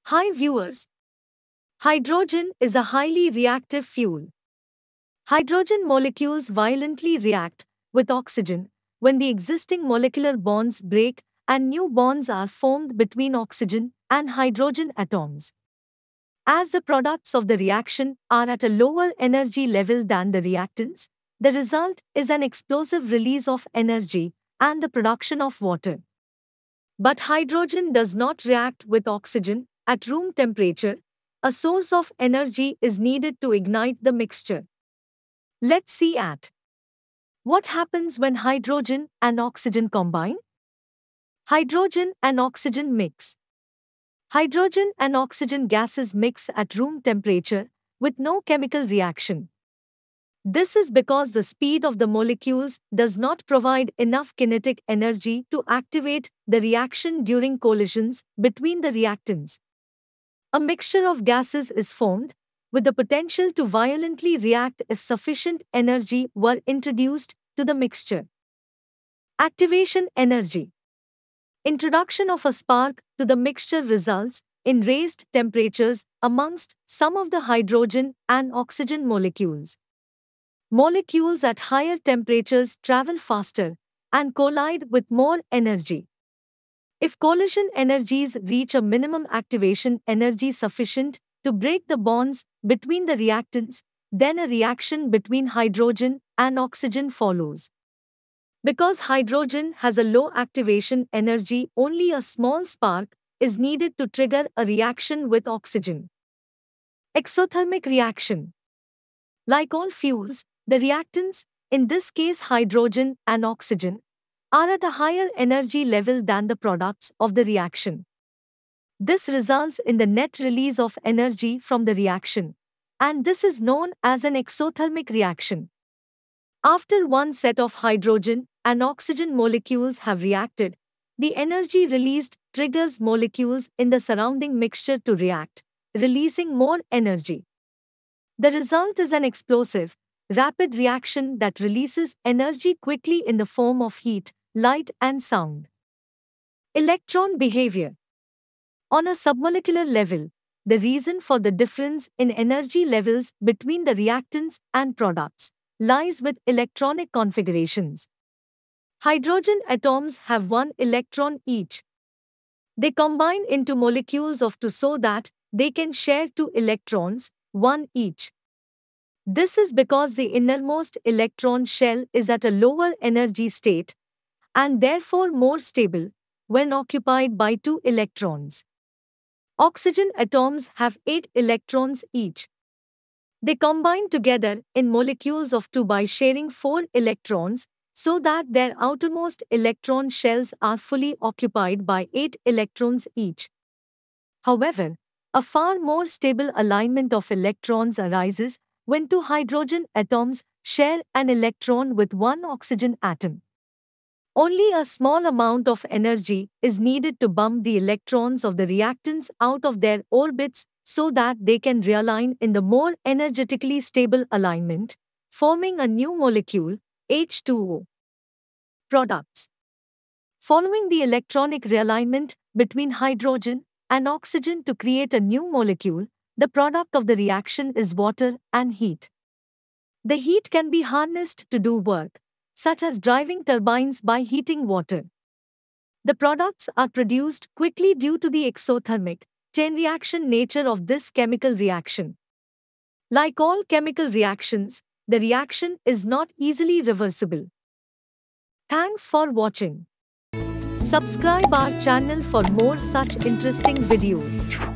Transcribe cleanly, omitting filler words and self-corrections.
Hi viewers, hydrogen is a highly reactive fuel. Hydrogen molecules violently react with oxygen when the existing molecular bonds break and new bonds are formed between oxygen and hydrogen atoms. As the products of the reaction are at a lower energy level than the reactants, the result is an explosive release of energy and the production of water. But hydrogen does not react with oxygen at room temperature. A source of energy is needed to ignite the mixture. Let's see at what happens when hydrogen and oxygen combine. Hydrogen and oxygen mix. Hydrogen and oxygen gases mix at room temperature with no chemical reaction. This is because the speed of the molecules does not provide enough kinetic energy to activate the reaction during collisions between the reactants. A mixture of gases is formed, with the potential to violently react if sufficient energy were introduced to the mixture. Activation energy. Introduction of a spark to the mixture results in raised temperatures amongst some of the hydrogen and oxygen molecules. Molecules at higher temperatures travel faster and collide with more energy. If collision energies reach a minimum activation energy sufficient to break the bonds between the reactants, then a reaction between hydrogen and oxygen follows. Because hydrogen has a low activation energy, only a small spark is needed to trigger a reaction with oxygen. Exothermic reaction. Like all fuels, the reactants, in this case hydrogen and oxygen, are at a higher energy level than the products of the reaction. This results in the net release of energy from the reaction, and this is known as an exothermic reaction. After one set of hydrogen and oxygen molecules have reacted, the energy released triggers molecules in the surrounding mixture to react, releasing more energy. The result is an explosive, rapid reaction that releases energy quickly in the form of heat, light, and sound. Electron behavior. On a submolecular level, the reason for the difference in energy levels between the reactants and products lies with electronic configurations. Hydrogen atoms have one electron each. They combine into molecules of two so that they can share two electrons, one each. This is because the innermost electron shell is at a lower energy state and therefore more stable when occupied by two electrons. Oxygen atoms have 8 electrons each. They combine together in molecules of two by sharing 4 electrons so that their outermost electron shells are fully occupied by 8 electrons each. However, a far more stable alignment of electrons arises when two hydrogen atoms share an electron with one oxygen atom. Only a small amount of energy is needed to bump the electrons of the reactants out of their orbits so that they can realign in the more energetically stable alignment, forming a new molecule, H2O. Products. Following the electronic realignment between hydrogen and oxygen to create a new molecule, the product of the reaction is water and heat. The heat can be harnessed to do work, such as driving turbines by heating water. The products are produced quickly due to the exothermic, chain reaction nature of this chemical reaction. Like all chemical reactions, the reaction is not easily reversible. Thanks for watching. Subscribe our channel for more such interesting videos.